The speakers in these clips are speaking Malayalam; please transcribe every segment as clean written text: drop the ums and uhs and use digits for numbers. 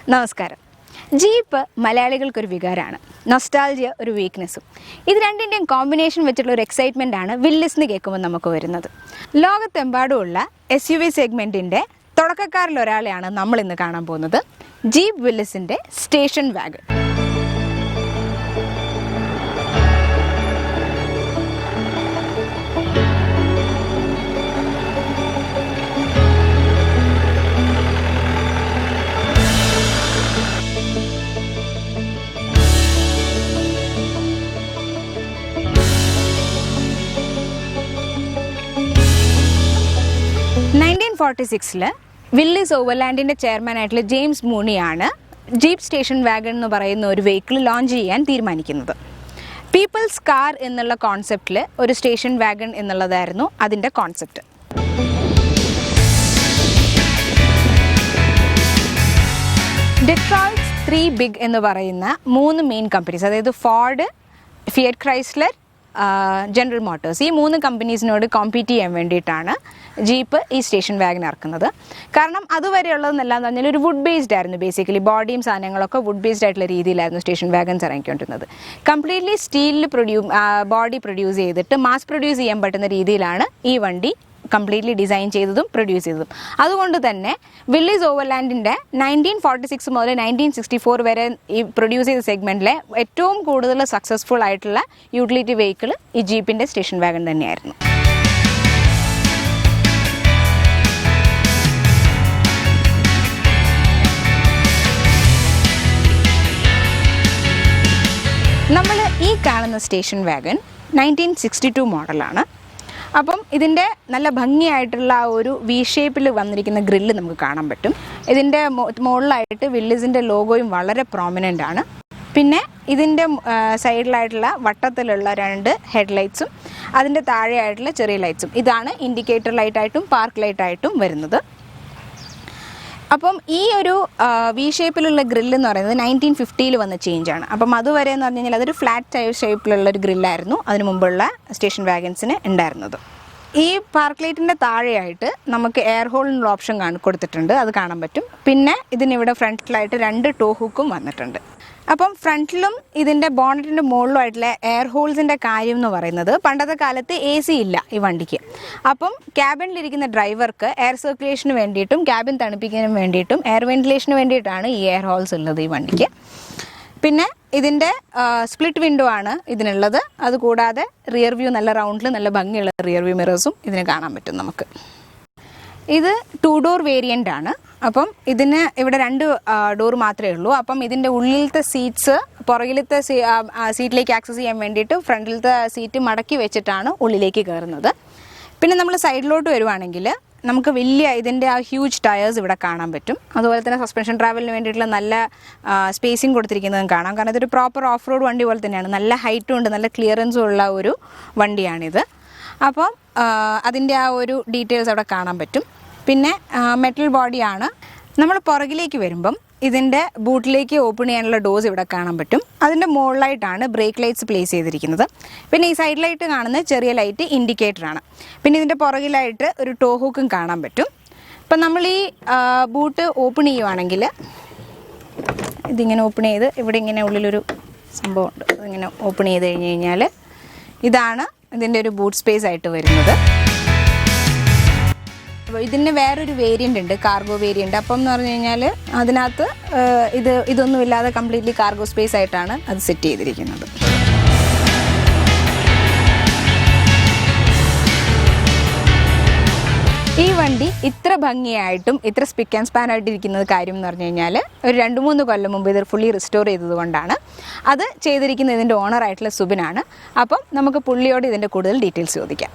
നമസ്കാരം. ജീപ്പ് മലയാളികൾക്കൊരു വികാരമാണ്, നൊസ്റ്റാൾജിയ ഒരു വീക്ക്നെസ്സും. ഇത് രണ്ടിൻ്റെയും കോമ്പിനേഷൻ വെച്ചിട്ടുള്ള ഒരു എക്സൈറ്റ്മെൻ്റ് ആണ് വില്ലിസ് എന്ന് കേൾക്കുമ്പോൾ നമുക്ക് വരുന്നത്. ലോകത്തെമ്പാടുമുള്ള SUV സെഗ്മെൻറ്റിൻ്റെ തുടക്കക്കാരിൽ ഒരാളെയാണ് നമ്മൾ ഇന്ന് കാണാൻ പോകുന്നത്. ജീപ്പ് വില്ലിസിൻ്റെ സ്റ്റേഷൻ വാഗൺ. വില്ലിസ് ഓവർലാൻഡിൻ്റെ ചെയർമാനായിട്ടുള്ള ജെയിംസ് മൂണിയാണ് ജീപ്പ് സ്റ്റേഷൻ വാഗൺ എന്ന് പറയുന്ന ഒരു വെഹിക്കിൾ ലോഞ്ച് ചെയ്യാൻ തീരുമാനിക്കുന്നത്. പീപ്പിൾസ് കാർ എന്നുള്ള കോൺസെപ്റ്റിൽ ഒരു സ്റ്റേഷൻ വാഗൺ എന്നുള്ളതായിരുന്നു അതിൻ്റെ കോൺസെപ്റ്റ്. ഡെട്രോയിറ്റ് 3 ബിഗ് എന്ന് പറയുന്ന 3 മെയിൻ കമ്പനീസ്, അതായത് Ford, Fiat Chrysler, general Motors, ഈ 3 കമ്പനീസിനോട് കോമ്പീറ്റ് ചെയ്യാൻ വേണ്ടിയിട്ടാണ് ജീപ്പ് ഈ സ്റ്റേഷൻ വാഗൺ ഇറക്കുന്നത്. കാരണം അതുവരെയുള്ളതെന്നെല്ലാം എന്ന് പറഞ്ഞാൽ ഒരു വുഡ് ബേസ്ഡ് ആയിരുന്നു. ബേസിക്കലി ബോഡിയും സാധനങ്ങളൊക്കെ വുഡ് ബേസ്ഡ് ആയിട്ടുള്ള രീതിയിലായിരുന്നു സ്റ്റേഷൻ വാഗൺസ് ഇറങ്ങിക്കൊണ്ടിരുന്നത്. കംപ്ലീറ്റ്ലി സ്റ്റീലിൽ ബോഡി പ്രൊഡ്യൂസ് ചെയ്തിട്ട് മാസ് പ്രൊഡ്യൂസ് ചെയ്യാൻ പറ്റുന്ന രീതിയിലാണ് ഈ വണ്ടി കംപ്ലീറ്റ്ലി ഡിസൈൻ ചെയ്തതും പ്രൊഡ്യൂസ് ചെയ്തതും. അതുകൊണ്ട് തന്നെ വില്ലിസ് ഓവർലാൻഡിൻ്റെ 1946 മുതൽ 1964 വരെ ഈ പ്രൊഡ്യൂസ് ചെയ്ത സെഗ്മെൻറ്റിലെ ഏറ്റവും കൂടുതൽ സക്സസ്ഫുൾ ആയിട്ടുള്ള യൂട്ടിലിറ്റി വെഹിക്കിൾ ഈ ജീപ്പിൻ്റെ സ്റ്റേഷൻ വാഗൺ തന്നെയായിരുന്നു. നമ്മൾ ഈ കാണുന്ന സ്റ്റേഷൻ വാഗൺ 1962 മോഡലാണ്. അപ്പം ഇതിൻ്റെ നല്ല ഭംഗിയായിട്ടുള്ള ഒരു വി ഷേപ്പിൽ വന്നിരിക്കുന്ന ഗ്രില്ല് നമുക്ക് കാണാൻ പറ്റും. ഇതിൻ്റെ മുകളിലായിട്ട് വില്ലിസിൻ്റെ ലോഗോയും വളരെ പ്രോമിനൻ്റ് ആണ്. പിന്നെ ഇതിൻ്റെ സൈഡിലായിട്ടുള്ള വട്ടത്തിലുള്ള 2 ഹെഡ്ലൈറ്റ്സും അതിൻ്റെ താഴെയായിട്ടുള്ള ചെറിയ ലൈറ്റ്സും, ഇതാണ് ഇൻഡിക്കേറ്റർ ലൈറ്റായിട്ടും പാർക്ക് ലൈറ്റായിട്ടും വരുന്നത്. അപ്പം ഈ ഒരു വി ഷേപ്പിലുള്ള ഗ്രില്ല് എന്ന് പറയുന്നത് 1950 വന്ന ചേഞ്ചാണ്. അപ്പം അതുവരെ എന്ന് പറഞ്ഞു കഴിഞ്ഞാൽ അതൊരു ഫ്ലാറ്റ് ഷേപ്പിലുള്ള ഒരു ഗ്രില്ലായിരുന്നു അതിന് മുമ്പുള്ള സ്റ്റേഷൻ വാഗൻസിന് ഉണ്ടായിരുന്നത്. ഈ പാർക്ക് ലൈറ്റിൻ്റെ താഴെയായിട്ട് നമുക്ക് എയർ ഹോളിനുള്ള ഓപ്ഷൻ കൊടുത്തിട്ടുണ്ട്, അത് കാണാൻ പറ്റും. പിന്നെ ഇതിനിവിടെ ഫ്രണ്ടിലായിട്ട് 2 ടോ ഹുക്കും വന്നിട്ടുണ്ട്. അപ്പം ഫ്രണ്ടിലും ഇതിൻ്റെ ബോണറ്റിൻ്റെ മുകളിലുമായിട്ടുള്ള എയർ ഹോൾസിൻ്റെ കാര്യം എന്ന് പറയുന്നത്, പണ്ടത്തെ കാലത്ത് AC ഇല്ല ഈ വണ്ടിക്ക്. അപ്പം ക്യാബിനിലിരിക്കുന്ന ഡ്രൈവർക്ക് എയർ സർക്കുലേഷന് വേണ്ടിയിട്ടും ക്യാബിൻ തണുപ്പിക്കുന്നതിന് വേണ്ടിയിട്ടും എയർ വെന്റിലേഷന് വേണ്ടിയിട്ടാണ് ഈ എയർ ഹോൾസ് ഉള്ളത് ഈ വണ്ടിക്ക്. പിന്നെ ഇതിൻ്റെ സ്പ്ലിറ്റ് വിൻഡോ ആണ് ഇതിനുള്ളത്. അതുകൂടാതെ റിയർ വ്യൂ നല്ല റൗണ്ടിൽ നല്ല ഭംഗിയുള്ള റിയർ വ്യൂ മിറേഴ്സും ഇതിന് കാണാൻ പറ്റും നമുക്ക്. ഇത് 2 ഡോർ വേരിയൻ്റ് ആണ്. അപ്പം ഇതിന് ഇവിടെ 2 ഡോർ മാത്രമേ ഉള്ളൂ. അപ്പം ഇതിൻ്റെ ഉള്ളിലത്തെ സീറ്റ്സ് പുറകിലത്തെ സീറ്റിലേക്ക് ആക്സസ് ചെയ്യാൻ വേണ്ടിയിട്ട് ഫ്രണ്ടിലത്തെ സീറ്റ് മടക്കി വെച്ചിട്ടാണ് ഉള്ളിലേക്ക് കയറുന്നത്. പിന്നെ നമ്മൾ സൈഡിലോട്ട് വരുവാണെങ്കിൽ നമുക്ക് വലിയ ഇതിൻ്റെ ആ ഹ്യൂജ് ടയേഴ്സ് ഇവിടെ കാണാൻ പറ്റും. അതുപോലെ തന്നെ സസ്പെൻഷൻ ട്രാവലിന് വേണ്ടിയിട്ടുള്ള നല്ല സ്പേസിങ് കൊടുത്തിരിക്കുന്നതും കാണാം. കാരണം ഇതൊരു പ്രോപ്പർ ഓഫ് റോഡ് വണ്ടി പോലെ തന്നെയാണ്. നല്ല ഹൈറ്റും ഉണ്ട്, നല്ല ക്ലിയറൻസും ഉള്ള ഒരു വണ്ടിയാണിത്. അപ്പം അതിൻ്റെ ആ ഒരു ഡീറ്റെയിൽസ് അവിടെ കാണാൻ പറ്റും. പിന്നെ മെറ്റൽ ബോഡിയാണ്. നമ്മൾ പുറകിലേക്ക് വരുമ്പം ഇതിൻ്റെ ബൂട്ടിലേക്ക് ഓപ്പൺ ചെയ്യാനുള്ള ഡോസ് ഇവിടെ കാണാൻ പറ്റും. അതിൻ്റെ മുകളിലായിട്ടാണ് ബ്രേക്ക് ലൈറ്റ്സ് പ്ലേസ് ചെയ്തിരിക്കുന്നത്. പിന്നെ ഈ സൈഡ് ലൈറ്റ് കാണുന്ന ചെറിയ ലൈറ്റ് ഇൻഡിക്കേറ്ററാണ്. പിന്നെ ഇതിൻ്റെ പുറകിലായിട്ട് ഒരു ടോ ഹൂക്കും കാണാൻ പറ്റും. അപ്പം നമ്മൾ ഈ ബൂട്ട് ഓപ്പൺ ചെയ്യുവാണെങ്കിൽ ഇതിങ്ങനെ ഓപ്പൺ ചെയ്ത് ഇവിടെ ഇങ്ങനെ ഉള്ളിലൊരു സംഭവമുണ്ട്, അതിങ്ങനെ ഓപ്പൺ ചെയ്ത് കഴിഞ്ഞ് കഴിഞ്ഞാൽ ഇതാണ് ഇതിൻ്റെ ഒരു ബൂട്ട് സ്പേസ് ആയിട്ട് വരുന്നത്. ഇതിന് വേറൊരു വേരിയൻ്റ് ഉണ്ട്, കാർഗോ വേരിയൻ്റ്. അപ്പം എന്ന് പറഞ്ഞു കഴിഞ്ഞാൽ അതിനകത്ത് ഇതൊന്നുമില്ലാതെ കംപ്ലീറ്റ്ലി കാർഗോ സ്പേസ് ആയിട്ടാണ് അത് സെറ്റ് ചെയ്തിരിക്കുന്നത്. ഈ വണ്ടി ഇത്ര ഭംഗിയായിട്ടും ഇത്ര സ്പിക്ക് ആൻഡ് സ്പാൻ ആയിട്ട് ഇരിക്കുന്നത് കാര്യം എന്ന് പറഞ്ഞു കഴിഞ്ഞാൽ ഒരു 2-3 കൊല്ലം മുമ്പ് ഇത് ഫുള്ളി റിസ്റ്റോർ ചെയ്തത് കൊണ്ടാണ്. അത് ചെയ്തിരിക്കുന്ന ഇതിൻ്റെ ഓണറായിട്ടുള്ള സുബിനാണ്. അപ്പം നമുക്ക് പുള്ളിയോട് ഇതിൻ്റെ കൂടുതൽ ഡീറ്റെയിൽസ് ചോദിക്കാം.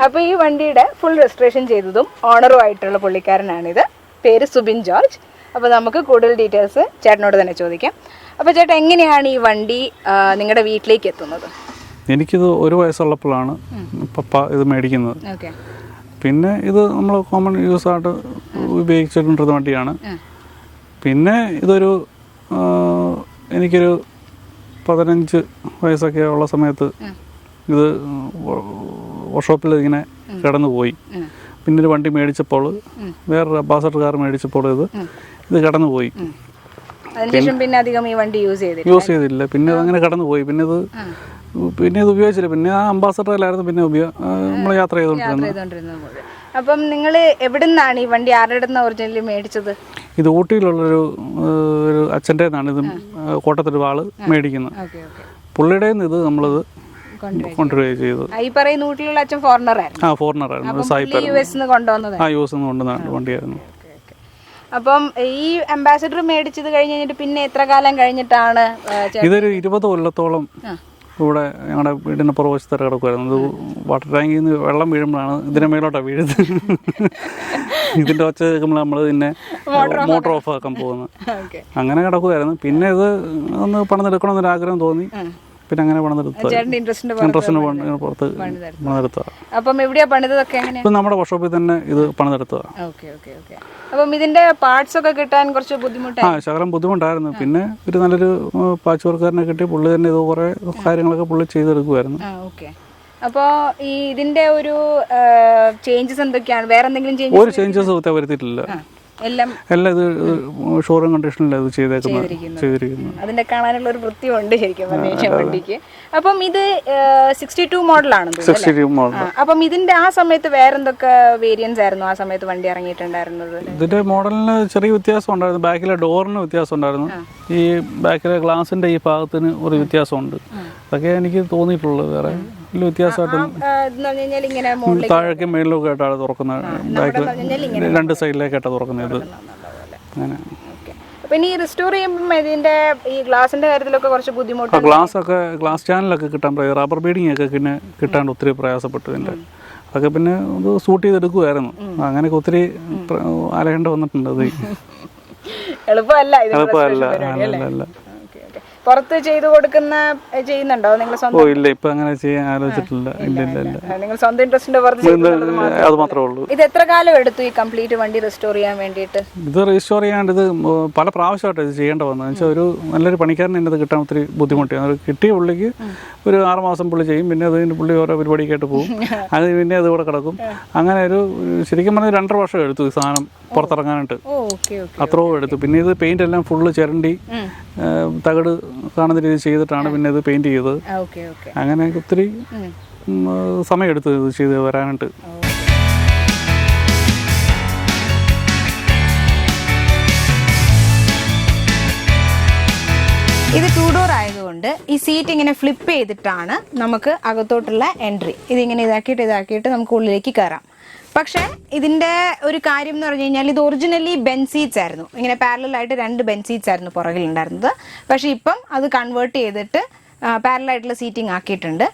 അപ്പോൾ ഈ വണ്ടിയുടെ ഫുൾ രജിസ്ട്രേഷൻ ചെയ്തതും ഓണറും ആയിട്ടുള്ള പുള്ളിക്കാരനാണിത്. പേര് സുബിൻ ജോർജ്. അപ്പോൾ നമുക്ക് കൂടുതൽ ഡീറ്റെയിൽസ് ചേട്ടനോട് തന്നെ ചോദിക്കാം. അപ്പോൾ ചേട്ടാ, എങ്ങനെയാണ് ഈ വണ്ടി നിങ്ങളുടെ വീട്ടിലേക്ക് എത്തുന്നത്? എനിക്കിത് 1 വയസ്സുള്ളപ്പോഴാണ് പപ്പ ഇത് മേടിക്കുന്നത്. ഓക്കെ. പിന്നെ ഇത് നമ്മൾ കോമൺ യൂസായിട്ട് ഉപയോഗിച്ചിട്ടുണ്ടത് വണ്ടിയാണ്. പിന്നെ ഇതൊരു എനിക്കൊരു 15 വയസ്സൊക്കെ ഉള്ള സമയത്ത് ഇത് വർക്ക്ഷോപ്പിൽ ഇങ്ങനെ കിടന്നു പോയി. പിന്നൊരു വണ്ടി മേടിച്ചപ്പോൾ, വേറൊരു അംബാസഡർ കാർ മേടിച്ചപ്പോൾ ഇത് കടന്നു പോയി. അതിനുശേഷം പിന്നെ അധികം ഈ വണ്ടി യൂസ് ചെയ്തില്ല. പിന്നെ അങ്ങനെ കടന്നു പോയി. പിന്നെ ഇത് ഉപയോഗിച്ചില്ല. പിന്നെ ആ അംബാസഡറിലായിരുന്നു പിന്നെ നമ്മൾ യാത്ര ചെയ്തുകൊണ്ടിരുന്നത്. അപ്പം നിങ്ങൾ എവിടുന്നാണ് ഈ വണ്ടി ആരുടെ ഒറിജിനലി മേടിച്ചത്? ഇത് ഊട്ടിയിലുള്ളൊരു അച്ഛൻ്റെ നിന്നാണ് ഇത് കോട്ടത്തൊരു ആള് മേടിക്കുന്നത്. പുള്ളിയുടെ ഇത് നമ്മളത് കൊണ്ടുവരികയും ചെയ്തത്. ഈ പറയുന്ന ഊട്ടിയിലുള്ള അച്ഛൻ ഫോറിനറായിരുന്നു. ഫോറിനറായിരുന്നു. കൊണ്ടുവന്ന വണ്ടിയായിരുന്നു. അപ്പം ഈ അംബാസഡർ മേടിച്ചത് കഴിഞ്ഞിട്ട് പിന്നെ എത്ര കാലം കഴിഞ്ഞിട്ടാണ്? ഇതൊരു 20 കൊല്ലത്തോളം ഇവിടെ ഞങ്ങളുടെ വീടിൻ്റെ പുറവശത്ത് കിടക്കുമായിരുന്നു. ഇത് വാട്ടർ ടാങ്കിൽ നിന്ന് വെള്ളം വീഴുമ്പോഴാണ് ഇതിൻ്റെ മേലോട്ടാണ് വീഴുന്നത്. ഇതിൻ്റെ ഒച്ച കേൾക്കുമ്പോൾ നമ്മൾ പിന്നെ മോട്ടർ ഓഫ് ആക്കാൻ പോകുന്നത്. അങ്ങനെ കിടക്കുമായിരുന്നു. പിന്നെ ഇത് ഒന്ന് പണിതെടുക്കണമെന്നൊരു ആഗ്രഹം തോന്നി. പിന്നെ അങ്ങനെ പുറത്ത് പണിതെടുത്തതാണ്. അപ്പം എവിടെയാ പണിതൊക്കെ? ഇപ്പം നമ്മുടെ വർക്ക്ഷോപ്പിൽ തന്നെ ഇത് പണിതെടുത്തതാണ്. അപ്പം ഇതിന്റെ പാർട്സ് ഒക്കെ കിട്ടാൻ കുറച്ച് ബുദ്ധിമുട്ടാണ്. ശകലം ബുദ്ധിമുട്ടായിരുന്നു. പിന്നെ ഒരു നല്ലൊരു പാച്ച് വർക്കാരനെ കിട്ടി. പുള്ളി തന്നെ ഇത് കുറെ കാര്യങ്ങളൊക്കെ പുള്ളി ചെയ്തെടുക്കുമായിരുന്നു. അപ്പോൾ ഈ ഇതിന്റെ ഒരു ചേഞ്ചസ് എന്തൊക്കെയാണ്? വേറെ എന്തെങ്കിലും ഒരു ചേഞ്ചസ് വരുത്തിയിട്ടില്ല. എല്ലാം ഇത് ഷോറൂം കണ്ടീഷനിലാണ് ഇത് ചെയ്തിരിക്കുന്നത്. അതിന്റെ കാണാനുള്ള ഒരു വൃത്തിയുണ്ട് ശരിക്കും വണ്ടിക്ക്. അപ്പം ഇത് 62 മോഡലാണ്. അപ്പം ഇതിന്റെ ആ സമയത്ത് വേറെന്തൊക്കെ വേരിയൻസ് ആയിരുന്നു ആ സമയത്ത് വണ്ടി ഇറങ്ങിയിട്ടുണ്ടായിരുന്നത്? ഇതിന്റെ മോഡലിന് ചെറിയ വ്യത്യാസം ഉണ്ടായിരുന്നു. ബാക്കിലെ ഡോറിന് വ്യത്യാസം ഉണ്ടായിരുന്നു. ഈ ബാക്കിലെ ഗ്ലാസിന്റെ ഈ ഭാഗത്തിന് ഒരു വ്യത്യാസമുണ്ട്. അതൊക്കെ എനിക്ക് തോന്നിയിട്ടുള്ളത്. വേറെ വലിയ വ്യത്യാസമായിട്ട് താഴേക്കും മേളിലൊക്കെ ആയിട്ടാണ് തുറക്കുന്നത്. ബാക്കിൽ 2 സൈഡിലേക്കായിട്ടാണ് തുറക്കുന്നത്. അങ്ങനെ പിന്നെ ഈ റിസ്റ്റോർ ചെയ്യുമ്പോൾ ഇതിന്റെ ഈ ഗ്ലാസിന്റെ കാര്യത്തിലൊക്കെ കുറച്ച് ബുദ്ധിമുട്ട്. ഗ്ലാസ് ചാനലൊക്കെ കിട്ടാൻ റബ്ബർ ബീഡിങ് ഒക്കെ പിന്നെ കിട്ടാണ്ട് ഒത്തിരി പ്രയാസപ്പെട്ടു. ഇതിന്റെ അതൊക്കെ പിന്നെ ഇത് സൂട്ട് ചെയ്തെടുക്കുമായിരുന്നു. അങ്ങനെയൊക്കെ ഒത്തിരി അലയേണ്ട വന്നിട്ടുണ്ട്. അത് എളുപ്പമല്ല. പുറത്ത് ചെയ്തു ചെയ്യുന്നുണ്ടോ നിങ്ങൾ? ഇല്ല, ഇപ്പൊ അങ്ങനെ ചെയ്യാൻ ആലോചിച്ചിട്ടില്ല. നിങ്ങൾ സ്വന്തം ഇൻട്രസ്റ്റിന്റെ അത് മാത്രമേ ഉള്ളൂ. ഇത് എത്ര കാലം എടുത്തു ഈ കംപ്ലീറ്റ് വണ്ടി റെസ്റ്റോർ ചെയ്യാൻ വേണ്ടിയിട്ട്? ഇത് റെസ്റ്റോർ ചെയ്യാണ്ട് ഇത് പല പ്രാവശ്യമായിട്ട് ഇത് ചെയ്യേണ്ട വന്നത്. വെച്ചാൽ ഒരു നല്ലൊരു പണിക്കാരനെ ഇത് കിട്ടാൻ ഒത്തിരി ബുദ്ധിമുട്ടി. അത് കിട്ടിയ പുള്ളിക്ക് ഒരു 6 മാസം പുള്ളി ചെയ്യും. പിന്നെ അതിന് പുള്ളി ഓരോ പരിപാടിക്കായിട്ട് പോകും. അത് പിന്നെ അത് ഇവിടെ കിടക്കും. അങ്ങനെ ഒരു ശരിക്കും പറഞ്ഞാൽ 2.5 വർഷം എടുത്തു ഈ സാധനം പുറത്തിറങ്ങാനായിട്ട്. അത്രയും എടുത്തു. പിന്നെ ഇത് പെയിന്റ് എല്ലാം ഫുള്ള് ചിരണ്ടി തകിട് കാണുന്ന രീതി ചെയ്തിട്ടാണ് പിന്നെ ഇത് പെയിന്റ് ചെയ്തത്. അങ്ങനെ ഒത്തിരി സമയം എടുത്തു ഇത് ചെയ്ത് വരാനായിട്ട്. ഇത് 2 ഡോർ ആയതുകൊണ്ട് ഈ സീറ്റ് ഇങ്ങനെ ഫ്ലിപ്പ് ചെയ്തിട്ടാണ് നമുക്ക് അകത്തോട്ടുള്ള എൻട്രി. ഇതിങ്ങനെ ഇതാക്കിയിട്ട് നമുക്ക് ഉള്ളിലേക്ക് കയറാം. പക്ഷേ ഇതിന്റെ ഒരു കാര്യം എന്ന് പറഞ്ഞു കഴിഞ്ഞാൽ ഇത് ഒറിജിനലി ബെൻ സീറ്റ്സ് ആയിരുന്നു. ഇങ്ങനെ പാരലലായിട്ട് 2 ബെൻ സീറ്റ്സ് ആയിരുന്നു പുറകിലുണ്ടായിരുന്നത്. പക്ഷേ ഇപ്പം അത് കൺവേർട്ട് ചെയ്തിട്ട് പാരലായിട്ടുള്ള സീറ്റിംഗ് ആക്കിയിട്ടുണ്ട്.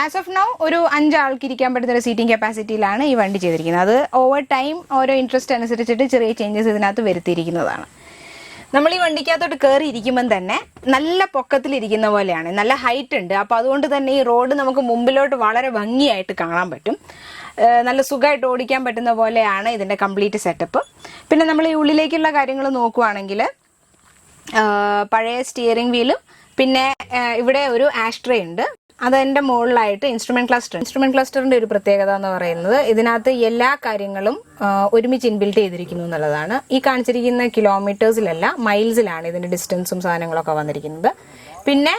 ആസ് ഓഫ് നൗ ഒരു 5 ആൾക്ക് ഇരിക്കാൻ പറ്റുന്ന ഒരു സീറ്റിംഗ് കപ്പാസിറ്റിയിലാണ് ഈ വണ്ടി ചെയ്തിരിക്കുന്നത്. അത് ഓവർ ടൈം ഓരോ ഇൻട്രസ്റ്റ് അനുസരിച്ചിട്ട് ചെറിയ ചേഞ്ചസ് ഇതിനകത്ത് വരുത്തിയിരിക്കുന്നതാണ്. നമ്മൾ ഈ വണ്ടിക്കകത്തോട്ട് കയറി ഇരിക്കുമ്പം തന്നെ നല്ല പൊക്കത്തിലിരിക്കുന്ന പോലെയാണ്. നല്ല ഹൈറ്റ് ഉണ്ട്. അപ്പോൾ അതുകൊണ്ട് തന്നെ ഈ റോഡ് നമുക്ക് മുമ്പിലോട്ട് വളരെ ഭംഗിയായിട്ട് കാണാൻ പറ്റും. നല്ല സുഖമായിട്ട് ഓടിക്കാൻ പറ്റുന്ന പോലെയാണ് ഇതിൻ്റെ കംപ്ലീറ്റ് സെറ്റപ്പ്. പിന്നെ നമ്മൾ ഈ ഉള്ളിലേക്കുള്ള കാര്യങ്ങൾ നോക്കുവാണെങ്കിൽ പഴയ സ്റ്റിയറിംഗ് വീലും പിന്നെ ഇവിടെ ഒരു ആഷ്ട്രേ ഉണ്ട്. അതിൻ്റെ മുകളിലായിട്ട് ഇൻസ്ട്രുമെന്റ് ക്ലസ്റ്ററിന്റെ ഒരു പ്രത്യേകത എന്ന് പറയുന്നത് ഇതിനകത്ത് എല്ലാ കാര്യങ്ങളും ഒരുമിച്ച് ഇൻബിൽറ്റ് ചെയ്തിരിക്കുന്നു എന്നുള്ളതാണ്. ഈ കാണിച്ചിരിക്കുന്ന കിലോമീറ്റേഴ്സിലല്ല മൈൽസിലാണ് ഇതിന്റെ ഡിസ്റ്റൻസും സാധനങ്ങളൊക്കെ വന്നിരിക്കുന്നത്. പിന്നെ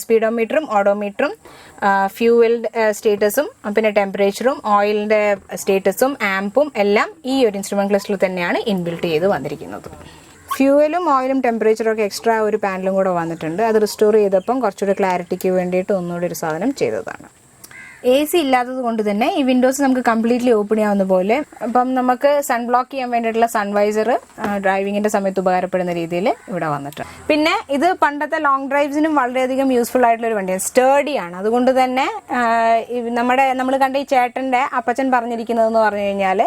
സ്പീഡോമീറ്ററും ഓഡോമീറ്ററും ഫ്യൂവൽ സ്റ്റേറ്റസും പിന്നെ ടെമ്പറേച്ചറും ഓയിലിന്റെ സ്റ്റേറ്റസും ആംപും എല്ലാം ഈ ഒരു ഇൻസ്ട്രുമെന്റ് ക്ലസ്റ്ററിൽ തന്നെയാണ് ഇൻബിൽറ്റ് ചെയ്ത് വന്നിരിക്കുന്നത്. ഫ്യൂവലും ഓയിലും ടെമ്പറേച്ചറും ഒക്കെ എക്സ്ട്രാ ഒരു പാനലും കൂടെ വന്നിട്ടുണ്ട്. അത് റിസ്റ്റോർ ചെയ്തപ്പം കുറച്ചുകൂടി ക്ലാരിറ്റിക്ക് വേണ്ടിയിട്ട് ഒന്നുകൂടി ഒരു സാധനം ചെയ്തതാണ്. AC ഇല്ലാത്തത് കൊണ്ട് തന്നെ ഈ വിൻഡോസ് നമുക്ക് കംപ്ലീറ്റ്ലി ഓപ്പൺ ചെയ്യാവുന്ന പോലെ. അപ്പം നമുക്ക് സൺ ബ്ലോക്ക് ചെയ്യാൻ വേണ്ടിയിട്ടുള്ള സൺവൈസർ ഡ്രൈവിങ്ങിന്റെ സമയത്ത് ഉപകാരപ്പെടുന്ന രീതിയിൽ ഇവിടെ വന്നിട്ടുണ്ട്. പിന്നെ ഇത് പണ്ടത്തെ ലോങ് ഡ്രൈവ്സിനും വളരെയധികം യൂസ്ഫുൾ ആയിട്ടുള്ള ഒരു വണ്ടിയാണ്. സ്റ്റേഡിയാണ്. അതുകൊണ്ട് തന്നെ നമ്മൾ കണ്ട ഈ ചേട്ടന്റെ അപ്പച്ചൻ പറഞ്ഞിരിക്കുന്നതെന്ന് പറഞ്ഞു കഴിഞ്ഞാൽ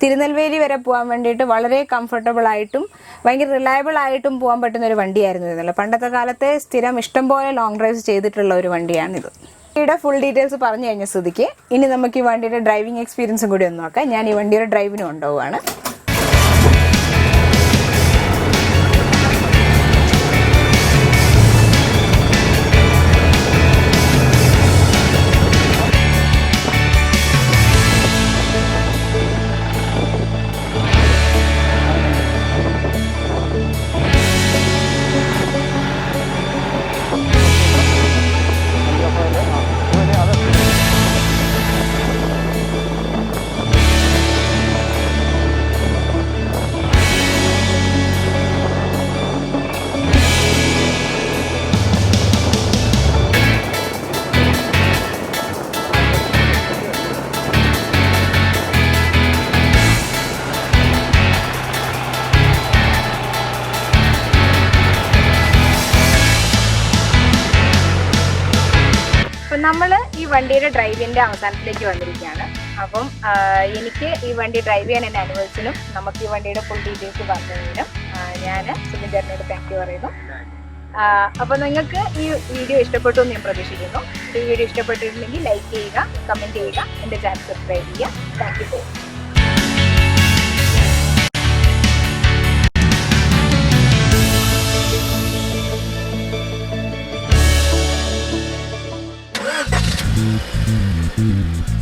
തിരുനെൽവേലി വരെ പോകാൻ വേണ്ടിയിട്ട് വളരെ കംഫർട്ടബിൾ ആയിട്ടും ഭയങ്കര റിലയബിൾ ആയിട്ടും പോകാൻ പറ്റുന്ന ഒരു വണ്ടിയായിരുന്നു ഇതല്ല. പണ്ടത്തെ കാലത്തെ സ്ഥിരം ഇഷ്ടംപോലെ ലോങ് ഡ്രൈവ്സ് ചെയ്തിട്ടുള്ള ഒരു വണ്ടിയാണിത്. വണ്ടിയുടെ ഫുൾ ഡീറ്റെയിൽസ് പറഞ്ഞു കഴിഞ്ഞ സ്ഥിതിക്ക് ഇനി നമുക്ക് ഈ വണ്ടിയുടെ ഡ്രൈവിംഗ് എക്സ്പീരിയൻസും കൂടി ഒന്ന് നോക്കാം. ഞാൻ ഈ വണ്ടിയുടെ ഡ്രൈവിന് കൊണ്ടുപോവാണ്. നമ്മൾ ഈ വണ്ടിയുടെ ഡ്രൈവിൻ്റെ അവസാനത്തിലേക്ക് വന്നിരിക്കുകയാണ്. അപ്പം എനിക്ക് ഈ വണ്ടി ഡ്രൈവ് ചെയ്യാൻ എന്നെ അനുവദിച്ചതിനും നമുക്ക് ഈ വണ്ടിയുടെ ഫുൾ ഡീറ്റെയിൽസ് പറഞ്ഞതിനും ഞാൻ സുബിൻ ചേട്ടനോട് താങ്ക് യു പറയുന്നു. അപ്പോൾ നിങ്ങൾക്ക് ഈ വീഡിയോ ഇഷ്ടപ്പെട്ടു എന്ന് ഞാൻ പ്രതീക്ഷിക്കുന്നു. ഈ വീഡിയോ ഇഷ്ടപ്പെട്ടിട്ടുണ്ടെങ്കിൽ ലൈക്ക് ചെയ്യുക, കമൻറ്റ് ചെയ്യുക, എൻ്റെ ചാനൽ സബ്സ്ക്രൈബ് ചെയ്യുക. Thank you so much. Mm-hmm.